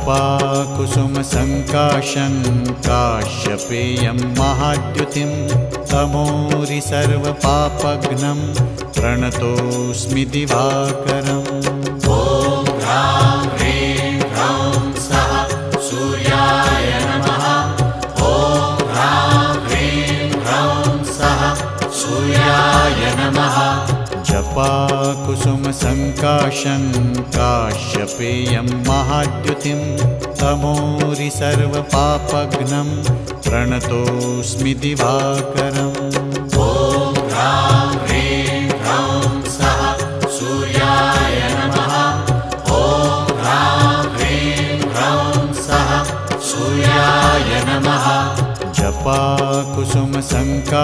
जपाकुसुमसङ्काशं काश्यपेयं महाद्युतिं तमोरि सर्वपापघ्नं प्रणतोऽस्मि दिवाकरम्। ॐ ह्रां ह्रीं ह्रौं सः सूर्याय नमः। ॐ ह्रां ह्रीं ह्रौं सः सूर्याय नमः। जपाकुसुमसङ्काशं काश्यपेयं महाद्युतिं तमोरि सर्वपापघ्नं प्रणतोऽस्मि दिवाकरम्। ॐ ह्रां ह्रीं ह्रौं सः सूर्याय नमः। ॐ ह्रां ह्रीं ह्रौं सः सूर्याय नमः। जपाकुसुमसङ्का